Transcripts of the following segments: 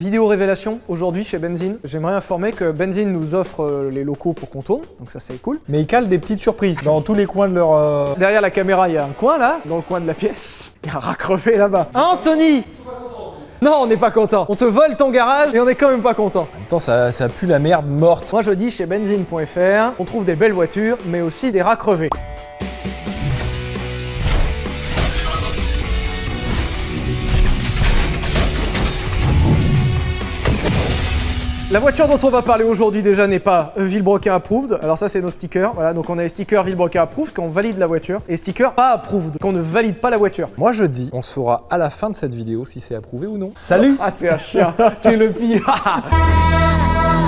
Vidéo révélation aujourd'hui chez Benzine. J'aimerais informer que Benzine nous offre les locaux pour qu'on tourne, donc ça c'est cool. Mais ils calent des petites surprises dans tous les coins de leur... Derrière la caméra, il y a un coin là, dans le coin de la pièce. Il y a un rat crevé là-bas. Anthony! Non, on n'est pas content. On te vole ton garage et on est quand même pas content. En même temps, ça pue la merde morte. Moi je dis chez benzine.fr, on trouve des belles voitures, mais aussi des rats crevés. La voiture dont on va parler aujourd'hui déjà n'est pas Villebroquin approved. Alors ça c'est nos stickers. Voilà, donc on a les stickers Villebroquin approved qu'on valide la voiture et stickers pas approved qu'on ne valide pas la voiture. Moi je dis, on saura à la fin de cette vidéo si c'est approuvé ou non. Salut. Ah t'es un chien, t'es le pire.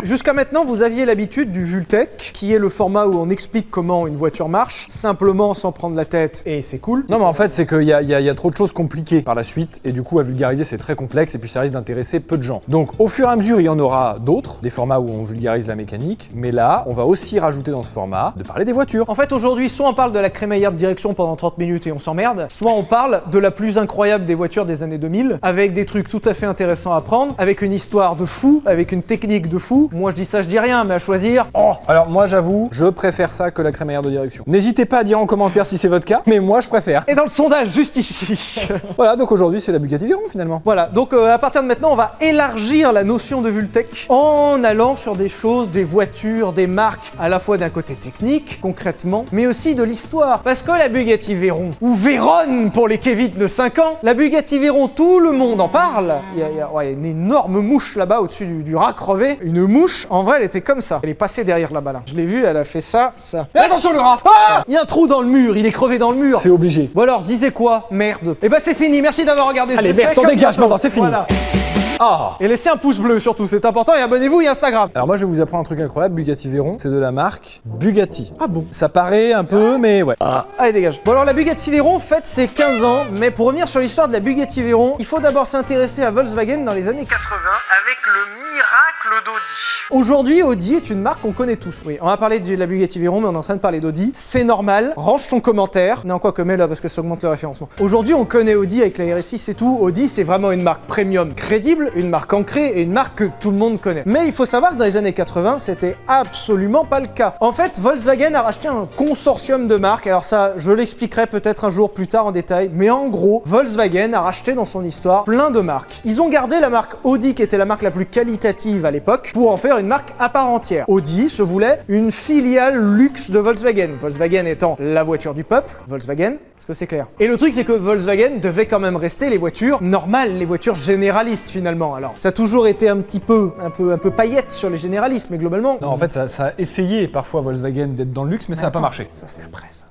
Jusqu'à maintenant, vous aviez l'habitude du Vultech, qui est le format où on explique comment une voiture marche, simplement sans prendre la tête, et c'est cool. Non mais en fait c'est qu'il y a trop de choses compliquées par la suite, et du coup à vulgariser c'est très complexe, et puis ça risque d'intéresser peu de gens. Donc au fur et à mesure il y en aura d'autres, des formats où on vulgarise la mécanique, mais là on va aussi rajouter dans ce format de parler des voitures. En fait aujourd'hui, soit on parle de la crémaillère de direction pendant 30 minutes et on s'emmerde, soit on parle de la plus incroyable des voitures des années 2000, avec des trucs tout à fait intéressants à apprendre, avec une histoire de fou, avec une technique de fou. Moi je dis ça, je dis rien, mais à choisir... Oh. Alors moi j'avoue, je préfère ça que la crémaillère de direction. N'hésitez pas à dire en commentaire si c'est votre cas, mais moi je préfère. Et dans le sondage, juste ici. Voilà, donc aujourd'hui c'est la Bugatti Veyron finalement. Voilà, donc à partir de maintenant, on va élargir la notion de Vultech en allant sur des choses, des voitures, des marques, à la fois d'un côté technique, concrètement, mais aussi de l'histoire. Parce que la Bugatti Veyron, ou Veyron pour les Kevin de 5 ans, la Bugatti Veyron, tout le monde en parle. Il y a une énorme mouche là-bas au-dessus du rat crevé. Une mouche, en vrai, elle était comme ça. Elle est passée derrière là-bas là. Je l'ai vue, elle a fait ça, ça. Et attention le rat! Ah! Il y a un trou dans le mur, il est crevé dans le mur. C'est obligé. Bon alors, je disais quoi? Merde. Et bah c'est fini, merci d'avoir regardé ce Allez, Vultech. merde, on dégage maintenant, c'est fini. Voilà. Ah. Et laissez un pouce bleu surtout, c'est important, et abonnez-vous et Instagram. Alors moi je vais vous apprendre un truc incroyable, Bugatti Veyron, c'est de la marque Bugatti. Ah bon? Ça paraît un peu, mais ouais. Allez dégage. Bon alors la Bugatti Veyron fête ses 15 ans, mais pour revenir sur l'histoire de la Bugatti Veyron, il faut d'abord s'intéresser à Volkswagen dans les années 80 avec le miracle d'Audi. Aujourd'hui, Audi est une marque qu'on connaît tous. Oui, on va parler de la Bugatti Veyron, mais on est en train de parler d'Audi. C'est normal, range ton commentaire. Non, quoi que mets là, parce que ça augmente le référencement. Aujourd'hui, on connaît Audi avec la RS6 et tout. Audi, c'est vraiment une marque premium crédible, une marque ancrée et une marque que tout le monde connaît. Mais il faut savoir que dans les années 80, c'était absolument pas le cas. En fait, Volkswagen a racheté un consortium de marques. Alors ça, je l'expliquerai peut-être un jour plus tard en détail. Mais en gros, Volkswagen a racheté dans son histoire plein de marques. Ils ont gardé la marque Audi, qui était la marque la plus qualitative à l'époque, pour en faire une marque à part entière. Audi se voulait une filiale luxe de Volkswagen. Volkswagen étant la voiture du peuple, Volkswagen, est-ce que c'est clair? Et le truc, c'est que Volkswagen devait quand même rester les voitures normales, les voitures généralistes finalement. Alors, ça a toujours été un peu paillette sur les généralistes, mais globalement... Non, en fait, ça a essayé parfois Volkswagen d'être dans le luxe, mais ça n'a pas marché. Ça, c'est après, ça.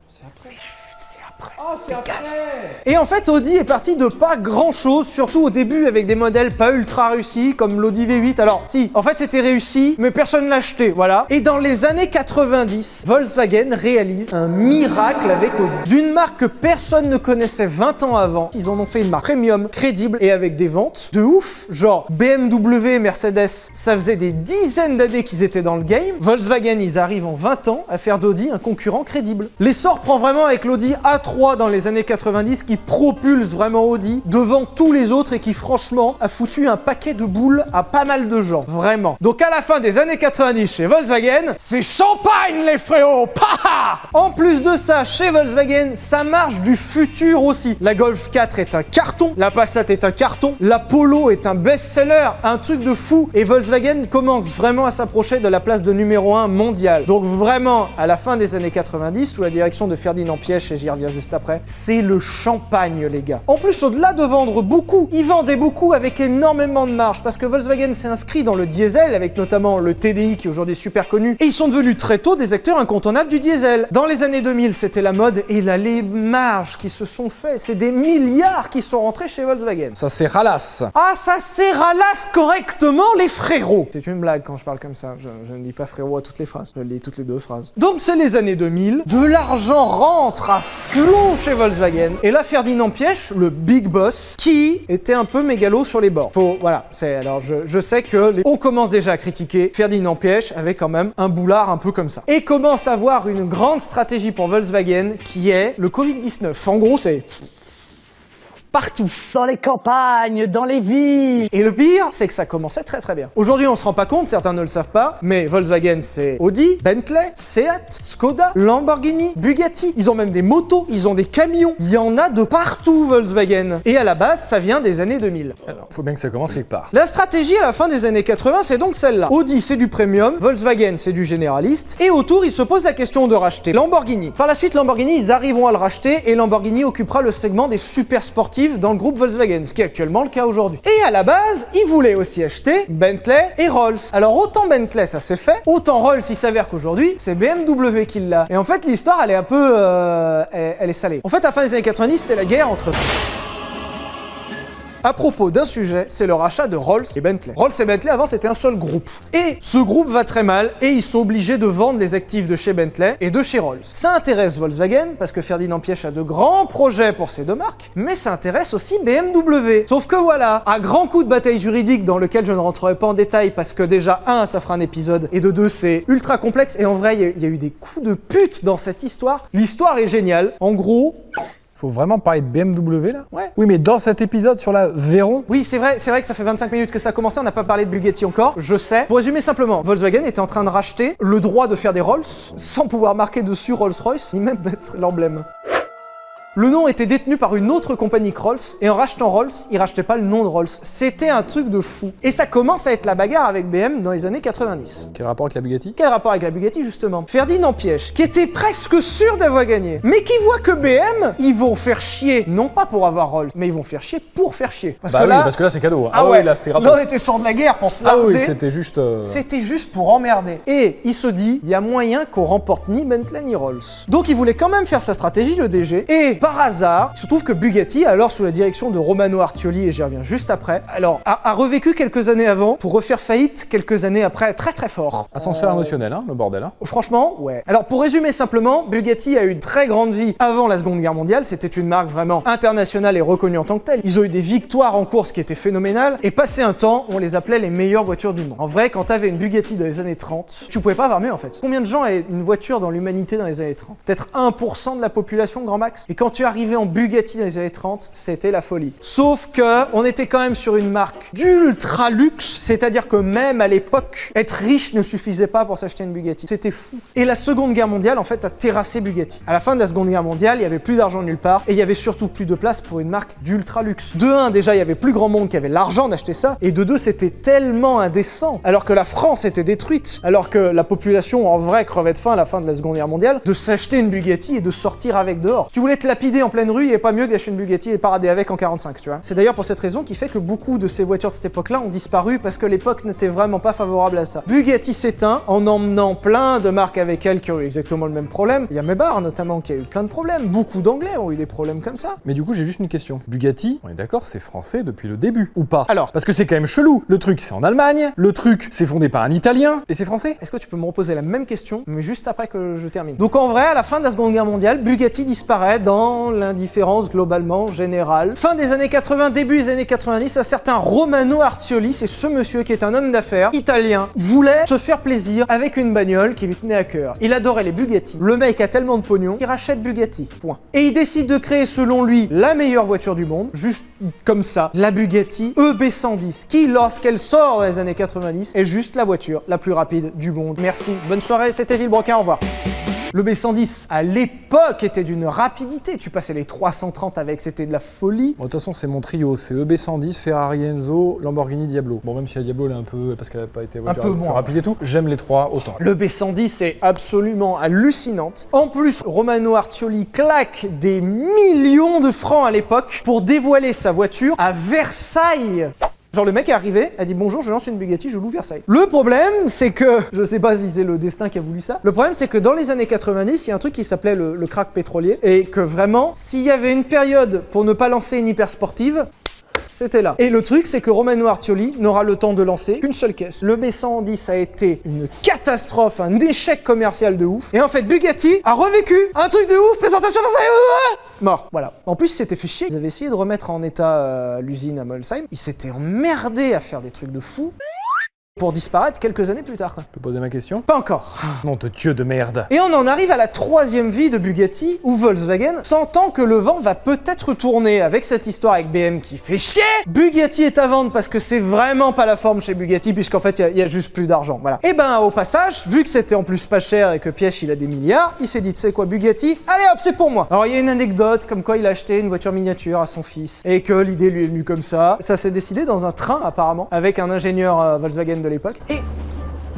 Et en fait, Audi est parti de pas grand chose, surtout au début avec des modèles pas ultra réussis comme l'Audi V8. Alors, si, en fait c'était réussi, mais personne l'a acheté, voilà. Et dans les années 90, Volkswagen réalise un miracle avec Audi. D'une marque que personne ne connaissait 20 ans avant, ils en ont fait une marque premium, crédible et avec des ventes de ouf. Genre BMW, Mercedes, ça faisait des dizaines d'années qu'ils étaient dans le game. Volkswagen, ils arrivent en 20 ans à faire d'Audi un concurrent crédible. L'essor prend vraiment avec l'Audi A3 dans les années 90 qui propulse vraiment Audi devant tous les autres et qui franchement a foutu un paquet de boules à pas mal de gens, vraiment. Donc à la fin des années 90 chez Volkswagen, c'est champagne les frérots. Paha. En plus de ça, chez Volkswagen, ça marche du futur aussi. La Golf 4 est un carton, la Passat est un carton, la Polo est un best-seller, un truc de fou, et Volkswagen commence vraiment à s'approcher de la place de numéro 1 mondial. Donc vraiment, à la fin des années 90, sous la direction de Ferdinand Piëch, et j'y reviens juste après, c'est le champagne les gars. En plus, au-delà de vendre beaucoup, ils vendaient beaucoup avec énormément de marge parce que Volkswagen s'est inscrit dans le diesel avec notamment le TDI qui est aujourd'hui super connu et ils sont devenus très tôt des acteurs incontournables du diesel. Dans les années 2000, c'était la mode et là les marges qui se sont faites, c'est des milliards qui sont rentrés chez Volkswagen. Ça c'est ralasse. Ah, ça c'est ralasse correctement les frérots. C'est une blague quand je parle comme ça, je ne dis pas frérot à toutes les phrases, je lis toutes les deux phrases. Donc c'est les années 2000, de l'argent rentre à flot chez Volkswagen. Et là, Ferdinand Piëch, le big boss, qui était un peu mégalo sur les bords. Voilà, alors je sais que on commence déjà à critiquer Ferdinand Piëch avec quand même un boulard un peu comme ça. Et commence à avoir une grande stratégie pour Volkswagen qui est le Covid-19. En gros, c'est... partout. Dans les campagnes, dans les villes. Et le pire, c'est que ça commençait très très bien. Aujourd'hui, on se rend pas compte, certains ne le savent pas, mais Volkswagen, c'est Audi, Bentley, Seat, Skoda, Lamborghini, Bugatti. Ils ont même des motos, ils ont des camions. Il y en a de partout, Volkswagen. Et à la base, ça vient des années 2000. Alors, faut bien que ça commence quelque part. La stratégie à la fin des années 80, c'est donc celle-là. Audi, c'est du premium, Volkswagen, c'est du généraliste, et autour, ils se posent la question de racheter Lamborghini. Par la suite, Lamborghini, ils arriveront à le racheter, et Lamborghini occupera le segment des super sportifs dans le groupe Volkswagen, ce qui est actuellement le cas aujourd'hui. Et à la base, ils voulaient aussi acheter Bentley et Rolls. Alors autant Bentley, ça s'est fait, autant Rolls, il s'avère qu'aujourd'hui, c'est BMW qui l'a. Et en fait, l'histoire, elle est un peu... elle est salée. En fait, à la fin des années 90, c'est la guerre entre... À propos d'un sujet, c'est le rachat de Rolls et Bentley. Rolls et Bentley, avant, c'était un seul groupe. Et ce groupe va très mal, et ils sont obligés de vendre les actifs de chez Bentley et de chez Rolls. Ça intéresse Volkswagen, parce que Ferdinand Piëch a de grands projets pour ces deux marques, mais ça intéresse aussi BMW. Sauf que voilà, à grands coups de bataille juridique dans lequel je ne rentrerai pas en détail, parce que déjà, ça fera un épisode, et de deux, c'est ultra complexe, et en vrai, il y a eu des coups de pute dans cette histoire. L'histoire est géniale. En gros... Faut vraiment parler de BMW là? Ouais. Oui, mais dans cet épisode sur la Veyron. Oui, c'est vrai que ça fait 25 minutes que ça a commencé, on n'a pas parlé de Bugatti encore, je sais. Pour résumer simplement, Volkswagen était en train de racheter le droit de faire des Rolls, sans pouvoir marquer dessus Rolls-Royce, ni même mettre l'emblème. Le nom était détenu par une autre compagnie que Rolls, et en rachetant Rolls, ils rachetaient pas le nom de Rolls. C'était un truc de fou. Et ça commence à être la bagarre avec BM dans les années 90. Quel rapport avec la Bugatti? Quel rapport avec la Bugatti, justement? Ferdinand Piëch, qui était presque sûr d'avoir gagné, mais qui voit que BM, ils vont faire chier, non pas pour avoir Rolls, mais ils vont faire chier pour faire chier. Parce Bah que oui, là... parce que là c'est cadeau. Hein. Ah ouais, oui, là c'est là rapport. on était sur de la guerre pour se Ah larder. oui, c'était juste... C'était juste pour emmerder. Et il se dit, il y a moyen qu'on remporte ni Bentley ni Rolls. Donc il voulait quand même faire sa stratégie, le DG. Et par hasard, il se trouve que Bugatti, alors sous la direction de Romano Artioli, et j'y reviens juste après, alors a revécu quelques années avant pour refaire faillite quelques années après très très fort. Ascenseur émotionnel, hein, le bordel. Hein. Franchement, ouais. Alors pour résumer simplement, Bugatti a eu une très grande vie avant la Seconde Guerre mondiale, c'était une marque vraiment internationale et reconnue en tant que telle. Ils ont eu des victoires en course qui étaient phénoménales, et passé un temps, on les appelait les meilleures voitures du monde. En vrai, quand t'avais une Bugatti dans les années 30, tu pouvais pas avoir mieux en fait. Combien de gens avaient une voiture dans l'humanité dans les années 30? Peut-être 1% de la population grand max. Et quand tu arrivais en Bugatti dans les années 30, c'était la folie. Sauf que on était quand même sur une marque d'ultra luxe, c'est-à-dire que même à l'époque, être riche ne suffisait pas pour s'acheter une Bugatti. C'était fou. Et la Seconde Guerre mondiale, en fait, a terrassé Bugatti. À la fin de la Seconde Guerre mondiale, il y avait plus d'argent nulle part, et il y avait surtout plus de place pour une marque d'ultra luxe. De un, déjà, il y avait plus grand monde qui avait l'argent d'acheter ça, et de deux, c'était tellement indécent, alors que la France était détruite, alors que la population en vrai crevait de faim à la fin de la Seconde Guerre mondiale, de s'acheter une Bugatti et de sortir avec dehors. Si tu voulais te lapider en pleine rue, il n'y a pas mieux que d'acheter une Bugatti et parader avec en 45, tu vois. C'est d'ailleurs pour cette raison qui fait que beaucoup de ces voitures de cette époque-là ont disparu parce que l'époque n'était vraiment pas favorable à ça. Bugatti s'éteint en emmenant plein de marques avec elle qui ont eu exactement le même problème. Il y a Maybach notamment qui a eu plein de problèmes. Beaucoup d'anglais ont eu des problèmes comme ça. Mais du coup, j'ai juste une question. Bugatti, on est d'accord, c'est français depuis le début, ou pas? Alors, parce que c'est quand même chelou. Le truc, c'est en Allemagne, le truc, c'est fondé par un Italien, et c'est français. est-ce que tu peux me reposer la même question, mais juste après que je termine? Donc en vrai, à la fin de la Seconde Guerre mondiale, Bugatti disparaît dans l'indifférence globalement générale. Fin des années 80, début des années 90, un certain Romano Artioli, c'est ce monsieur qui est un homme d'affaires italien, voulait se faire plaisir avec une bagnole qui lui tenait à cœur. Il adorait les Bugatti. Le mec a tellement de pognon qu'il rachète Bugatti. Point. Et il décide de créer, selon lui, la meilleure voiture du monde, juste comme ça, la Bugatti EB110, qui, lorsqu'elle sort dans les années 90, est juste la voiture la plus rapide du monde. Merci, bonne soirée, c'était Villebroquin, au revoir. Le B110, à l'époque, était d'une rapidité. Tu passais les 330 avec, c'était de la folie. Bon, de toute façon, c'est mon trio. C'est EB110, Ferrari Enzo, Lamborghini Diablo. Bon, même si la Diablo, elle est un peu... parce qu'elle n'a pas été voiture peu plus moins. rapide et tout, j'aime les trois autant. Le B110 est absolument hallucinante. En plus, Romano Artioli claque des millions de francs à l'époque pour dévoiler sa voiture à Versailles. Genre le mec est arrivé, a dit bonjour, je lance une Bugatti, je loue Versailles. Le problème, c'est que, je sais pas si c'est le destin qui a voulu ça, le problème c'est que dans les années 90, il y a un truc qui s'appelait le crack pétrolier, et que vraiment, s'il y avait une période pour ne pas lancer une hyper sportive, c'était là. Et le truc, c'est que Romano Artioli n'aura le temps de lancer qu'une seule caisse. Le B110 a été une catastrophe, un échec commercial de ouf. Et en fait, Bugatti a revécu un truc de ouf, présentation Versailles, mort. Voilà. En plus, il s'était fait chier. Ils avaient essayé de remettre en état l'usine à Molsheim. Ils s'étaient emmerdés à faire des trucs de fou. pour disparaître quelques années plus tard, quoi. Je peux poser ma question? Pas encore. Nom de Dieu de merde. Et on en arrive à la 3e vie de Bugatti, où Volkswagen, sentant que le vent va peut-être tourner avec cette histoire avec BM qui fait chier, Bugatti est à vendre parce que c'est vraiment pas la forme chez Bugatti, puisqu'en fait il y a juste plus d'argent, voilà. Et ben au passage, vu que c'était en plus pas cher et que Piège il a des milliards, il s'est dit, tu sais quoi, Bugatti, allez hop, c'est pour moi. Alors il y a une anecdote comme quoi il a acheté une voiture miniature à son fils, et que l'idée lui est venue comme ça. Ça s'est décidé dans un train apparemment, avec un ingénieur Volkswagen de l'époque, et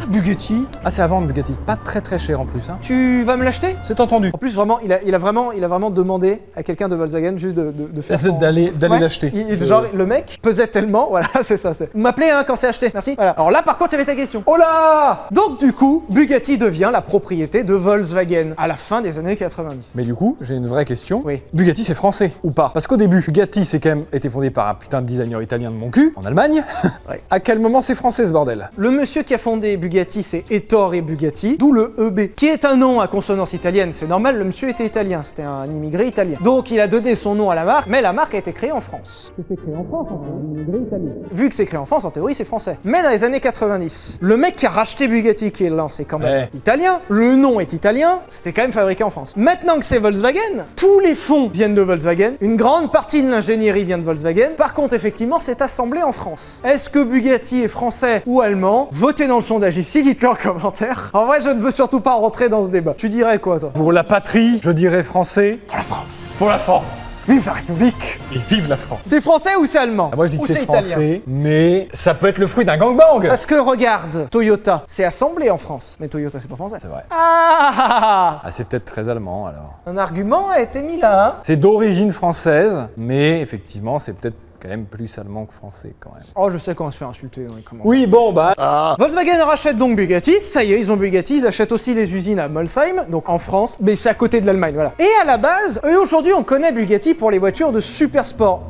Bugatti. Ah, c'est à vendre Bugatti. Pas très très cher en plus, hein. Tu vas me l'acheter? C'est entendu. En plus, vraiment, il a vraiment demandé à quelqu'un de Volkswagen juste de faire D'aller l'acheter. Genre, le mec pesait tellement, voilà, c'est ça. Vous m'appelez quand c'est acheté, merci. Voilà. Alors là, par contre, il y avait ta question. Oh là! Donc du coup, Bugatti devient la propriété de Volkswagen à la fin des années 90. Mais du coup, j'ai une vraie question. Oui. Bugatti, c'est français ou pas? Parce qu'au début, Bugatti, c'est quand même été fondé par un putain de designer italien de mon cul, en Allemagne. Ouais. À quel moment c'est français ce bordel? Le monsieur qui a fondé Bugatti, c'est Ettore Bugatti, d'où le EB, qui est un nom à consonance italienne. C'est normal, le monsieur était italien, c'était un immigré italien. Donc il a donné son nom à la marque, mais la marque a été créée en France. C'est créé en France, un immigré italien. Vu que c'est créé en France, en théorie, c'est français. Mais dans les années 90, le mec qui a racheté Bugatti, qui est lancé quand même italien, le nom est italien, c'était quand même fabriqué en France. Maintenant que c'est Volkswagen, tous les fonds viennent de Volkswagen, une grande partie de l'ingénierie vient de Volkswagen. Par contre, effectivement, c'est assemblé en France. Est-ce que Bugatti est français ou allemand? Votez dans le sondage ici, dites-le en commentaire. En vrai, je ne veux surtout pas rentrer dans ce débat. Tu dirais quoi, toi? Pour la patrie, je dirais français. Pour la France. Pour la France. Vive la République. Et vive la France. C'est français ou c'est allemand? Ah, moi je dis que Ou c'est italien? français, mais ça peut être le fruit d'un gangbang. Parce que regarde, Toyota, c'est assemblé en France. Mais Toyota, c'est pas français. C'est vrai. Ah, Ah, c'est peut-être très allemand alors. un argument a été mis là, hein. C'est d'origine française, mais effectivement, c'est peut-être quand même plus allemand que français quand même. Oh, je sais qu'on se fait insulter dans les commentaires. Oui, bon, bah. Volkswagen rachète donc Bugatti, ça y est, ils ont Bugatti, ils achètent aussi les usines à Molsheim, donc en France, mais c'est à côté de l'Allemagne, voilà. Et à la base, aujourd'hui on connaît Bugatti pour les voitures de super sport.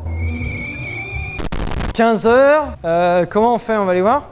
15 heures, comment on fait, on va aller voir.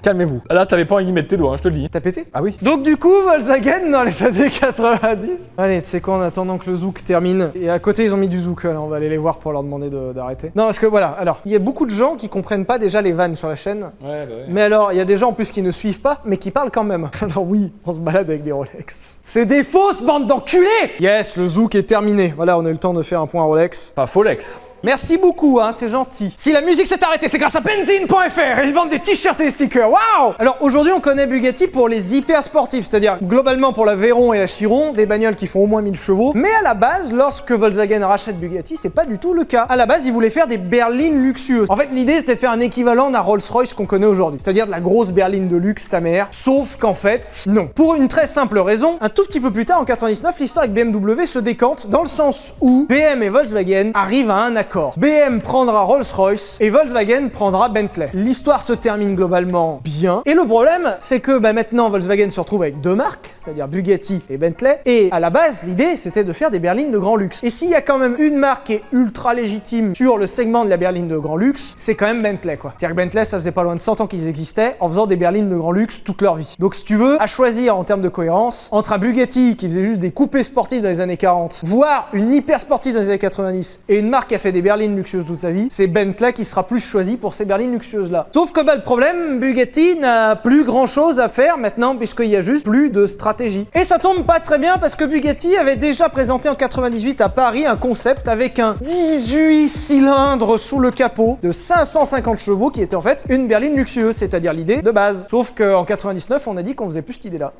Calmez-vous. Là, t'avais pas envie de mettre tes doigts, hein, je te le dis. T'as pété? Ah oui. Donc du coup, Volkswagen dans les années 90. Allez, tu sais quoi, en attendant que le zouk termine, et à côté ils ont mis du zouk, alors on va aller les voir pour leur demander d'arrêter. Non, parce que voilà, alors, il y a beaucoup de gens qui comprennent pas déjà les vannes sur la chaîne. Ouais. Mais alors, il y a des gens en plus qui ne suivent pas, mais qui parlent quand même. Alors oui, on se balade avec des Rolex. C'est des fausses bandes d'enculés! Yes, le zouk est terminé. Voilà, on a eu le temps de faire un point Rolex. Enfin, Folex. Merci beaucoup, hein, c'est gentil. Si la musique s'est arrêtée, c'est grâce à Benzine.fr et ils vendent des t-shirts et des stickers. Waouh! Alors aujourd'hui, on connaît Bugatti pour les hyper sportifs, c'est-à-dire globalement pour la Veyron et la Chiron, des bagnoles qui font au moins 1000 chevaux. Mais à la base, lorsque Volkswagen rachète Bugatti, c'est pas du tout le cas. À la base, ils voulaient faire des berlines luxueuses. En fait, l'idée c'était de faire un équivalent d'un Rolls-Royce qu'on connaît aujourd'hui, c'est-à-dire de la grosse berline de luxe, ta mère. Sauf qu'en fait, non. Pour une très simple raison, un tout petit peu plus tard, en 99, l'histoire avec BMW se décante dans le sens où BM et Volkswagen arrivent à un accord. BM prendra Rolls-Royce et Volkswagen prendra Bentley. L'histoire se termine globalement bien. Et le problème, c'est que maintenant Volkswagen se retrouve avec deux marques, c'est-à-dire Bugatti et Bentley. Et à la base, l'idée, c'était de faire des berlines de grand luxe. Et s'il y a quand même une marque qui est ultra légitime sur le segment de la berline de grand luxe, c'est quand même Bentley, quoi. C'est-à-dire que Bentley, ça faisait pas loin de 100 ans qu'ils existaient en faisant des berlines de grand luxe toute leur vie. Donc si tu veux, à choisir en termes de cohérence, entre un Bugatti qui faisait juste des coupés sportifs dans les années 40, voire une hyper sportive dans les années 90, et une marque qui a fait des berlines luxueuses toute sa vie, c'est Bentley qui sera plus choisi pour ces berlines luxueuses-là. Sauf que le problème, Bugatti n'a plus grand-chose à faire maintenant puisqu'il y a juste plus de stratégie. Et ça tombe pas très bien parce que Bugatti avait déjà présenté en 98 à Paris un concept avec un 18 cylindres sous le capot de 550 chevaux qui était en fait une berline luxueuse, c'est-à-dire l'idée de base. Sauf qu'en 99, on a dit qu'on faisait plus cette idée-là.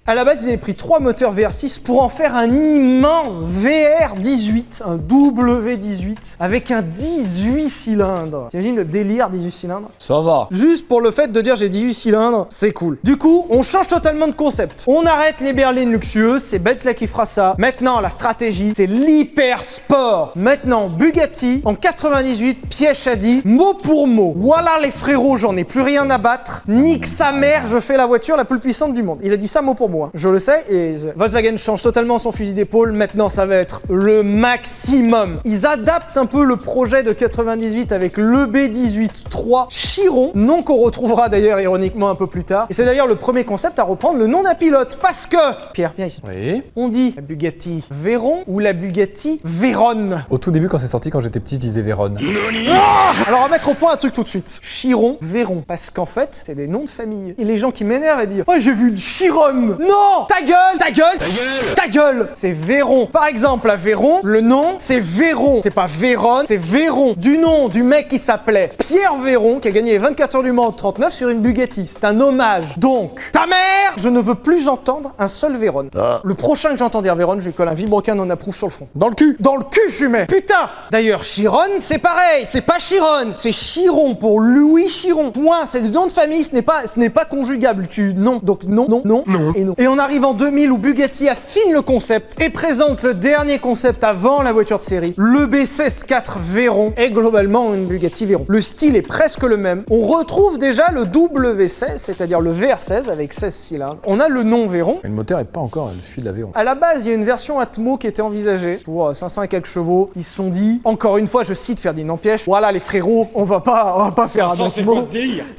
À la base, ils avaient pris 3 moteurs VR6 pour en faire un immense VR18, un W18, avec un 18 cylindres. T'imagines le délire 18 cylindres? Ça va. Juste pour le fait de dire j'ai 18 cylindres, c'est cool. Du coup, on change totalement de concept. On arrête les berlines luxueuses, c'est Bentley qui fera ça. Maintenant, la stratégie, c'est l'hyper sport. Maintenant, Bugatti, en 98, Piège a dit, mot pour mot, voilà les frérots, j'en ai plus rien à battre. Nique sa mère, je fais la voiture la plus puissante du monde. Il a dit ça mot pour mot. moins. Je le sais, et Volkswagen change totalement son fusil d'épaule. Maintenant, ça va être le maximum. Ils adaptent un peu le projet de 98 avec le B18-3 Chiron, nom qu'on retrouvera d'ailleurs ironiquement un peu plus tard. Et c'est d'ailleurs le premier concept à reprendre le nom d'un pilote, parce que... Pierre, viens ici. Oui. On dit la Bugatti Veyron ou la Bugatti Veyron. Au tout début, quand c'est sorti, quand j'étais petit, je disais Veyron. Alors on va mettre au point un truc tout de suite. Chiron, Veyron. Parce qu'en fait, c'est des noms de famille. Et les gens qui m'énervent à dire « Oh, j'ai vu une Chironne !» Non! Ta gueule! Ta gueule! Ta gueule! Ta gueule! C'est Veyron. Par exemple, à Veyron, le nom, c'est Veyron. C'est pas Veyron, c'est Veyron. Du nom du mec qui s'appelait Pierre Veyron, qui a gagné les 24 heures du Mans en 39 sur une Bugatti. C'est un hommage. Donc, ta mère! Je ne veux plus entendre un seul Veyron. Le prochain que j'entends dire Veyron, je lui colle un vilebrequin en approuve sur le front. Dans le cul! Dans le cul, je lui mets! Putain! D'ailleurs, Chiron, c'est pareil. C'est pas Chiron, c'est Chiron pour Louis Chiron. Point. C'est des noms de famille, ce n'est pas conjugable. Non. Donc non et non. Et on arrive en 2000 où Bugatti affine le concept et présente le dernier concept avant la voiture de série. Le B16-4 Veyron est globalement une Bugatti Veyron. Le style est presque le même. On retrouve déjà le W16, c'est-à-dire le VR16 avec 16 cylindres. On a le nom Veyron. Mais le moteur est pas encore celui de la Veyron. À la base, il y a une version Atmo qui était envisagée pour 500 et quelques chevaux. Ils se sont dit, encore une fois, je cite Ferdinand Pièche, voilà les frérots, on va pas faire un Atmo.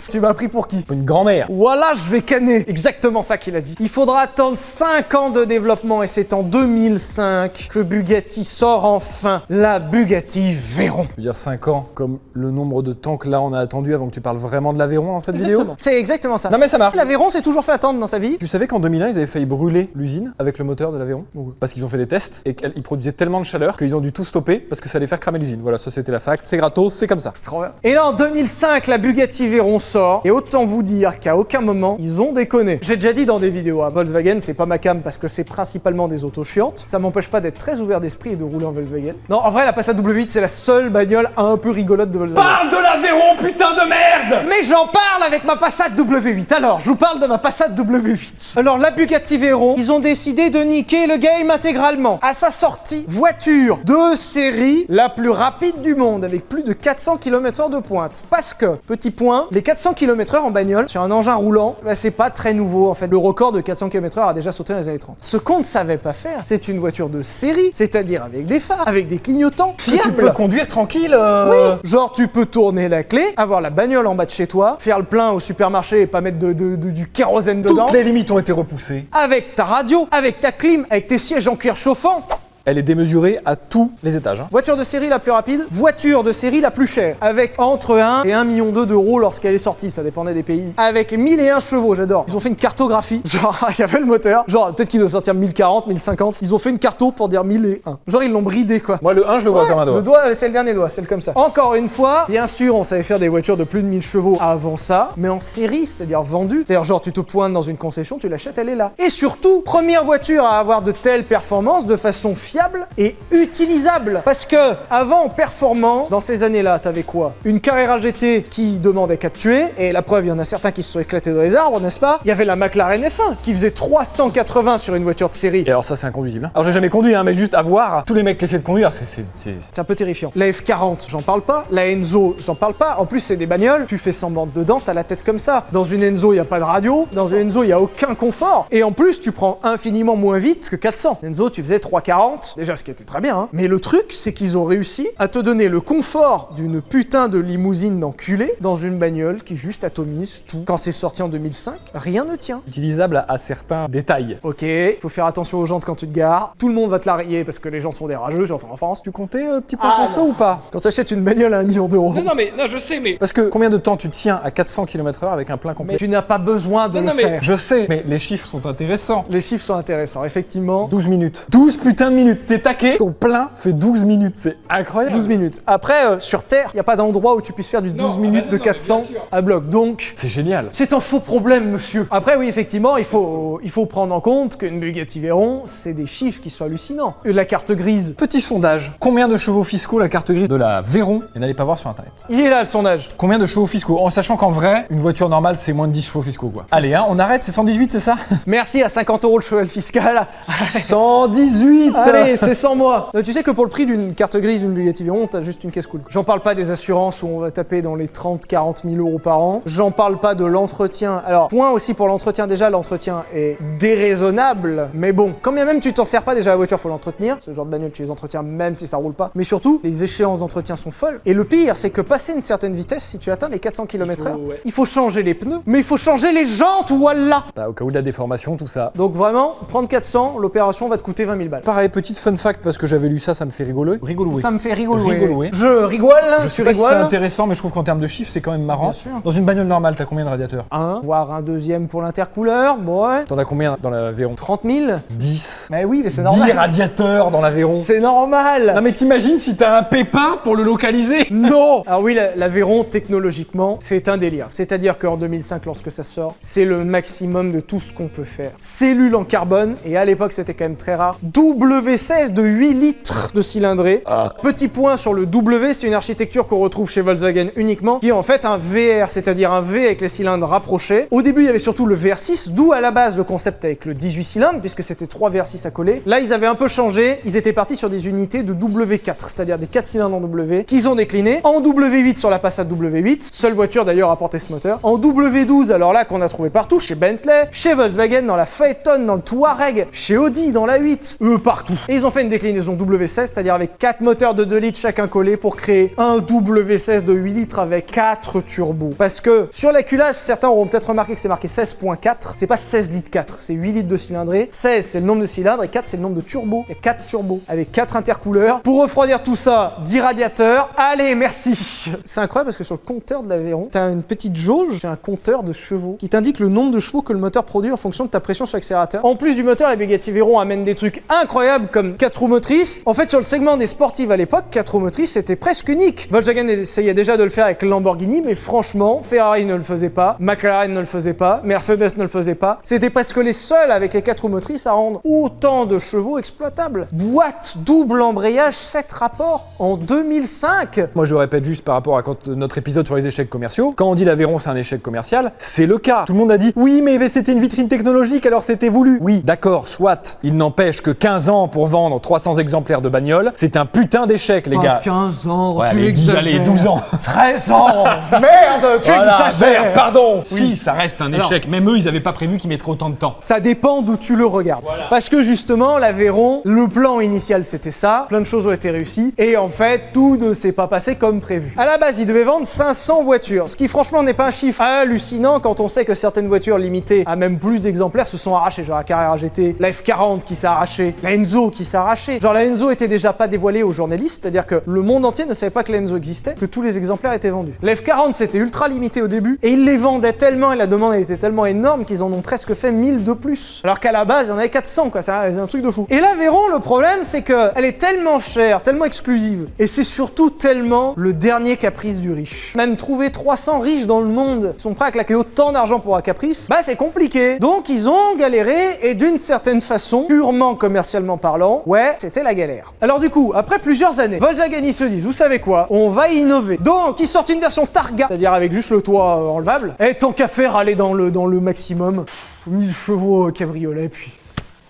Tu m'as pris pour qui? Une grand-mère. Voilà, je vais canner. Exactement ça qu'il a dit. Il faudra attendre 5 ans de développement et c'est en 2005 que Bugatti sort enfin la Bugatti Veyron. Je veux dire 5 ans, comme le nombre de temps que là on a attendu avant que tu parles vraiment de la Veyron dans cette Exactement. vidéo. C'est exactement ça. Non mais ça marche. La Veyron s'est toujours fait attendre dans sa vie. Tu savais qu'en 2001, ils avaient failli brûler l'usine avec le moteur de la Veyron? Parce qu'ils ont fait des tests et qu'ils produisaient tellement de chaleur qu'ils ont dû tout stopper parce que ça allait faire cramer l'usine. Voilà, ça c'était la fact. C'est gratos, c'est comme ça. C'est trop bien. Et là en 2005, la Bugatti Veyron sort et autant vous dire qu'à aucun moment ils ont déconné. J'ai déjà dit dans des vidéos, hein, Volkswagen c'est pas ma cam parce que c'est principalement des autos chiantes. Ça m'empêche pas d'être très ouvert d'esprit et de rouler en Volkswagen. Non, en vrai la Passat W8 c'est la seule bagnole un peu rigolote de Volkswagen. Parle de la Veyron, putain de merde! Mais j'en parle avec ma Passat W8. Alors, je vous parle de ma Passat W8. Alors, la Bugatti Veyron, ils ont décidé de niquer le game intégralement. À sa sortie, voiture de série la plus rapide du monde, avec plus de 400 km/h de pointe. Parce que, petit point, les 400 km/h en bagnole, sur un engin roulant, bah, c'est pas très nouveau en fait. Le record de 400 km/h a déjà sauté dans les années 30. Ce qu'on ne savait pas faire, c'est une voiture de série, c'est-à-dire avec des phares, avec des clignotants, fiables. Tu peux conduire tranquille. Oui, genre tu peux tourner la clé, avoir la bagnole en bas de chez toi, faire le plein au supermarché et pas mettre du kérosène dedans. Toutes les limites ont été repoussées. Avec ta radio, avec ta clim, avec tes sièges en cuir chauffant. Elle est démesurée à tous les étages. Hein. Voiture de série la plus rapide, voiture de série la plus chère. Avec entre 1 et 1,2 million d'euros lorsqu'elle est sortie, ça dépendait des pays. Avec 1001 chevaux, j'adore. Ils ont fait une cartographie, genre il y avait le moteur, genre peut-être qu'il doit sortir 1040, 1050. Ils ont fait une carto pour dire 1001. Genre ils l'ont bridé quoi. Moi le 1 je le vois comme un doigt. Le doigt, c'est le dernier doigt, c'est comme ça. Encore une fois, bien sûr, on savait faire des voitures de plus de 1000 chevaux avant ça, mais en série, c'est-à-dire vendue. C'est-à-dire genre tu te pointes dans une concession, tu l'achètes, elle est là. Et surtout, première voiture à avoir de telles performances de façon fiable et utilisable. Parce que avant, performant, dans ces années-là, t'avais quoi? Une Carrera GT qui demandait qu'à te tuer, et la preuve, il y en a certains qui se sont éclatés dans les arbres, n'est-ce pas? Il y avait la McLaren F1 qui faisait 380 sur une voiture de série. Et alors ça c'est inconduisible. Hein. Alors j'ai jamais conduit, hein, mais juste à voir tous les mecs qui essaient de conduire, c'est un peu terrifiant. La F40, j'en parle pas. La Enzo, j'en parle pas. En plus, c'est des bagnoles. Tu fais semblant dedans, t'as la tête comme ça. Dans une Enzo, il y a pas de radio. Dans une Enzo, il y a aucun confort. Et en plus, tu prends infiniment moins vite que 400. Enzo, tu faisais 340. Déjà, ce qui était très bien, hein. Mais le truc, c'est qu'ils ont réussi à te donner le confort d'une putain de limousine d'enculé dans une bagnole qui juste atomise tout. Quand c'est sorti en 2005, rien ne tient. utilisable à certains détails. Ok, faut faire attention aux jantes quand tu te gares. Tout le monde va te la rayer parce que les gens sont des rageux, surtout en France. Tu comptais petit point conso ou pas? Quand tu achètes une bagnole à 1 million d'euros. Non, je sais, mais. Parce que combien de temps tu tiens à 400 km/h avec un plein complet? Mais tu n'as pas besoin de le faire. Je sais, mais les chiffres sont intéressants. Les chiffres sont intéressants, effectivement. 12 minutes. 12 putains de minutes. T'es taqué, ton plein fait 12 minutes. C'est incroyable. 12 minutes. Après, sur Terre, il n'y a pas d'endroit où tu puisses faire du 12 minutes de 400 à bloc. Donc, c'est génial. C'est un faux problème, monsieur. Après, oui, effectivement, il faut prendre en compte qu'une Bugatti Veyron, c'est des chiffres qui sont hallucinants. La carte grise. Petit sondage. Combien de chevaux fiscaux la carte grise de la Veyron? Et n'allez pas voir sur internet. Il est là, le sondage. Combien de chevaux fiscaux? En sachant qu'en vrai, une voiture normale, c'est moins de 10 chevaux fiscaux, quoi. Allez, hein, on arrête, c'est 118, c'est ça? Merci à 50 € le cheval fiscal. 118. Allez, Allez, c'est sans moi. Tu sais que pour le prix d'une carte grise d'une Bugatti Veyron, t'as juste une caisse cool. J'en parle pas des assurances où on va taper dans les 30-40 000 euros par an. J'en parle pas de l'entretien. Alors, point aussi pour l'entretien. Déjà, l'entretien est déraisonnable. Mais bon, quand bien même tu t'en sers pas, déjà la voiture, faut l'entretenir. Ce genre de bagnole, tu les entretiens même si ça roule pas. Mais surtout, les échéances d'entretien sont folles. Et le pire, c'est que passer une certaine vitesse, si tu atteins les 400 km/h, il faut changer les pneus. Mais il faut changer les jantes, voilà. Bah, au cas où de la déformation, tout ça. Donc vraiment, prendre 400, l'opération va te coûter 20 000 balles. Pareil, petite fun fact, parce que j'avais lu ça, ça me fait rigoler. Ça me fait rigoler. Rigoler. Je rigole, Je sais pas si c'est intéressant, mais je trouve qu'en termes de chiffres, c'est quand même marrant. Bien sûr. Dans une bagnole normale, t'as combien de radiateurs? Un, voire un deuxième pour l'intercouleur, bon ouais. T'en as combien dans la Veyron? 30 000. 10. Mais oui, mais c'est 10 normal. radiateurs dans la Veyron. C'est normal. Non mais t'imagines si t'as un pépin pour le localiser? Non. Alors oui, la Veyron, technologiquement, c'est un délire. C'est-à-dire qu'en 2005, lorsque ça sort, c'est le maximum de tout ce qu'on peut faire. Cellule en carbone, et à l'époque, c'était quand même très rare. W16 de 8 litres de cylindrée. Petit point sur le W, c'est une architecture qu'on retrouve chez Volkswagen uniquement, qui est en fait un VR, c'est-à-dire un V avec les cylindres rapprochés. Au début, il y avait surtout le VR6, d'où à la base le concept avec le 18 cylindres, puisque c'était 3 VR6 à coller. Là, ils avaient un peu changé, ils étaient partis sur des unités de W4, c'est-à-dire des 4 cylindres en W, qu'ils ont décliné en W8 sur la Passat W8, seule voiture d'ailleurs à porter ce moteur, en W12, alors là qu'on a trouvé partout, chez Bentley, chez Volkswagen, dans la Phaeton, dans le Touareg, chez Audi, dans la 8, partout. Et ils ont fait une déclinaison W16, c'est-à-dire avec 4 moteurs de 2 litres chacun collés pour créer un W16 de 8 litres avec 4 turbos. Parce que sur la culasse, certains auront peut-être remarqué que c'est marqué 16.4, c'est pas 16 litres 4, c'est 8 litres de cylindrée. 16 c'est le nombre de cylindres et 4 c'est le nombre de turbos. Il y a 4 turbos avec 4 intercouleurs. Pour refroidir tout ça, 10 radiateurs. Allez, merci. C'est incroyable parce que sur le compteur de la Veyron, t'as une petite jauge, c'est un compteur de chevaux qui t'indique le nombre de chevaux que le moteur produit en fonction de ta pression sur l'accélérateur. En plus du moteur, la Bugatti Veyron amène des trucs incroyables comme 4 roues motrices. En fait, sur le segment des sportives à l'époque, 4 roues motrices c'était presque unique. Volkswagen essayait déjà de le faire avec le Lamborghini, mais franchement, Ferrari ne le faisait pas, McLaren ne le faisait pas, Mercedes ne le faisait pas. C'était presque les seuls avec les 4 roues motrices à rendre autant de chevaux exploitables. Boîte, double embrayage, 7 rapports en 2005. Moi je répète juste par rapport à notre épisode sur les échecs commerciaux, quand on dit la Veyron c'est un échec commercial, c'est le cas. Tout le monde a dit oui mais c'était une vitrine technologique alors c'était voulu. Oui d'accord, soit. Il n'empêche que 15 ans pour vendre 300 exemplaires de bagnole, c'est un putain d'échec les gars. 15 ans, Ouais, tu allez, exagères. allez, 12 ans. 13 ans. Merde, tu exagères. Merde, pardon. Oui. Si, ça reste un échec. Même eux, ils avaient pas prévu qu'ils mettraient autant de temps. Ça dépend d'où tu le regardes. Parce que justement, la Veyron, le plan initial c'était ça, plein de choses ont été réussies, et en fait, tout ne s'est pas passé comme prévu. À la base, ils devaient vendre 500 voitures, ce qui franchement n'est pas un chiffre hallucinant quand on sait que certaines voitures limitées à même plus d'exemplaires se sont arrachées, genre la Carrera GT, la F40 qui s'est arrachée, la Enzo qui s'est arrachée. Genre la Enzo était déjà pas dévoilée aux journalistes, c'est-à-dire que le monde entier ne savait pas que la Enzo existait, que tous les exemplaires étaient vendus. La F40 c'était ultra limité au début, et ils les vendaient tellement et la demande était tellement énorme qu'ils en ont presque fait 1000 de plus. Alors qu'à la base, il y en avait 400 quoi, c'est un truc de fou. Et la Veyron, le problème c'est que elle est tellement chère, tellement exclusive, et c'est surtout tellement le dernier caprice du riche. Même trouver 300 riches dans le monde qui sont prêts à claquer autant d'argent pour un caprice, bah c'est compliqué. Donc ils ont galéré, et d'une certaine façon, purement commercialement parlant, ouais, c'était la galère. Alors du coup, après plusieurs années, Volkswagen ils se disent, vous savez quoi, on va innover. Donc ils sortent une version Targa, c'est-à-dire avec juste le toit enlevable, et tant qu'à faire aller dans le maximum, 1000 chevaux cabriolet, puis...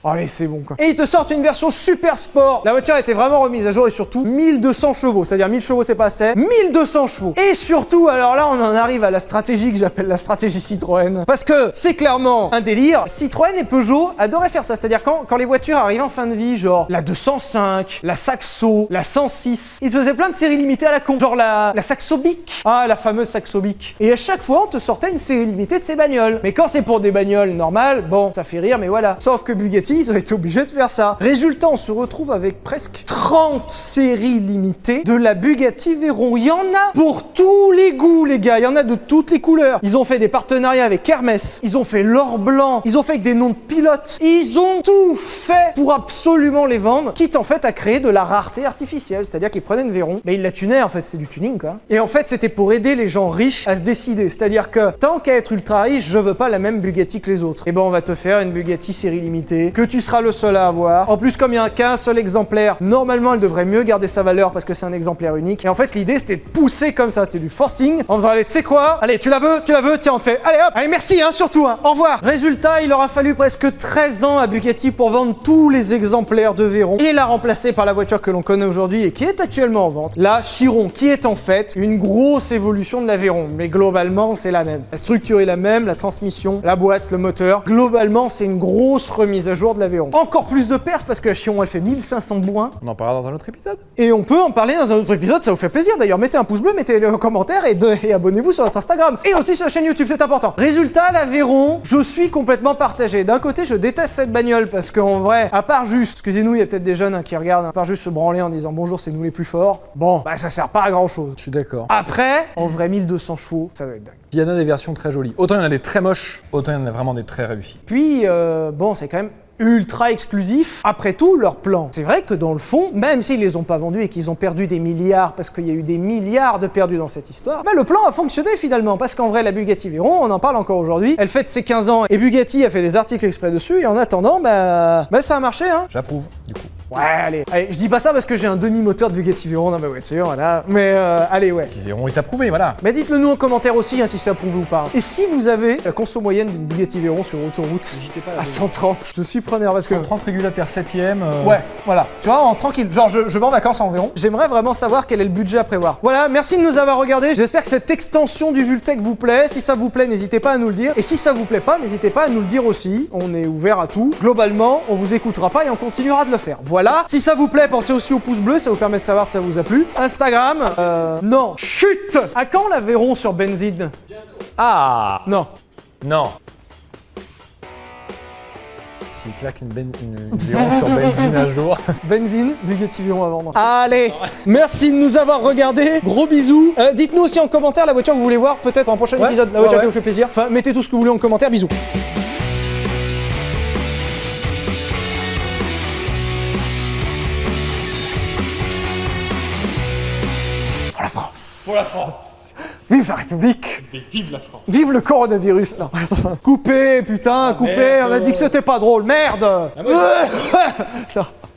Allez, c'est bon quoi. Et ils te sortent une version super sport. La voiture a été vraiment remise à jour et surtout 1200 chevaux. C'est-à-dire 1000 chevaux c'est pas assez. 1200 chevaux. Et surtout, alors là on en arrive à la stratégie que j'appelle la stratégie Citroën. Parce que c'est clairement un délire. Citroën et Peugeot adoraient faire ça. C'est-à-dire quand les voitures arrivaient en fin de vie, genre la 205, la Saxo, la 106, ils te faisaient plein de séries limitées à la con. Genre la Saxo Bic. Ah, la fameuse Saxo Bic. Et à chaque fois on te sortait une série limitée de ces bagnoles. Mais quand c'est pour des bagnoles normales, bon, ça fait rire mais voilà. Sauf que Bugatti, ils ont été obligés de faire ça. Résultat, on se retrouve avec presque 30 séries limitées de la Bugatti Veyron. Il y en a pour tous les goûts, les gars. Il y en a de toutes les couleurs. Ils ont fait des partenariats avec Hermès. Ils ont fait l'or blanc. Ils ont fait avec des noms de pilotes. Ils ont tout fait pour absolument les vendre, quitte en fait à créer de la rareté artificielle. C'est-à-dire qu'ils prenaient une Veyron, mais ils la tunaient en fait. C'est du tuning quoi. Et en fait, c'était pour aider les gens riches à se décider. C'est-à-dire que tant qu'à être ultra riche, je veux pas la même Bugatti que les autres. Et ben, on va te faire une Bugatti série limitée que tu seras le seul à avoir. En plus, comme il n'y a qu'un seul exemplaire, normalement elle devrait mieux garder sa valeur parce que c'est un exemplaire unique. Et en fait, l'idée c'était de pousser comme ça, c'était du forcing en faisant allez, tu sais quoi? Allez, tu la veux, tiens, on te fait. Allez hop, allez, merci hein, surtout, hein, au revoir. Résultat, il aura fallu presque 13 ans à Bugatti pour vendre tous les exemplaires de Veyron et la remplacer par la voiture que l'on connaît aujourd'hui et qui est actuellement en vente, la Chiron, qui est en fait une grosse évolution de la Veyron. Mais globalement, c'est la même. La structure est la même, la transmission, la boîte, le moteur. Globalement, c'est une grosse remise à jour de la Veyron. Encore plus de perf parce que la Chiron, elle fait 1500 bourrins. On en parlera dans un autre épisode. Et on peut en parler dans un autre épisode, ça vous fait plaisir. D'ailleurs, mettez un pouce bleu, mettez-le en commentaire et abonnez-vous sur notre Instagram. Et aussi sur la chaîne YouTube, c'est important. Résultat, la Veyron, je suis complètement partagé. D'un côté, je déteste cette bagnole parce qu'en vrai, à part juste, excusez-nous, il y a peut-être des jeunes qui regardent, à part juste se branler en disant bonjour, c'est nous les plus forts. Bon, bah ça sert pas à grand chose. Je suis d'accord. Après, en vrai, 1200 chevaux, ça va être dingue. Il y en a des versions très jolies. Autant il y en a des très moches, autant il y en a vraiment des très réussis. Puis, bon, c'est quand même ultra exclusif. Après tout, leur plan. C'est vrai que dans le fond, même s'ils les ont pas vendus et qu'ils ont perdu des milliards, parce qu'il y a eu des milliards de perdus dans cette histoire, bah le plan a fonctionné finalement, parce qu'en vrai, la Bugatti Veyron, on en parle encore aujourd'hui, elle fête ses 15 ans, et Bugatti a fait des articles exprès dessus, et en attendant, bah ça a marché, hein. J'approuve, du coup. Ouais, allez, je dis pas ça parce que j'ai un demi-moteur de Bugatti Veyron dans ma voiture, voilà, mais allez, ouais. Veyron est approuvé, voilà. Mais dites-le nous en commentaire aussi, hein, si c'est approuvé ou pas. Et si vous avez la conso moyenne d'une Bugatti Veyron sur autoroute, N'hésitez pas à 130, je suis preneur parce que... 30 régulataires 7ème. Ouais, voilà. Tu vois, en tranquille. Genre, je vais en vacances en Veyron. J'aimerais vraiment savoir quel est le budget à prévoir. Voilà, merci de nous avoir regardés. J'espère que cette extension du Vultec vous plaît. Si ça vous plaît, n'hésitez pas à nous le dire. Et si ça vous plaît pas, n'hésitez pas à nous le dire aussi. On est ouvert à tout. Globalement, on vous écoutera pas et on continuera de le faire. Voilà. Si ça vous plaît, pensez aussi au pouce bleu. Ça vous permet de savoir si ça vous a plu. Instagram, non. Chut. À quand la Veyron sur benzine? Ah Non. Non. S'il claque une Veyron sur benzine un jour. Benzine, Bugatti Veyron à vendre. Allez, merci de nous avoir regardés. Gros bisous. Dites-nous aussi en commentaire la voiture que vous voulez voir, peut-être en prochain épisode. La voiture qui vous fait plaisir. Enfin, mettez tout ce que vous voulez en commentaire. Bisous. Pour la France. Pour la France. Vive la République. Vive la France. Vive le coronavirus. Non, attends. Coupez, putain, coupez. merde. On a dit que c'était pas drôle. Merde. Ah, moi, Attends.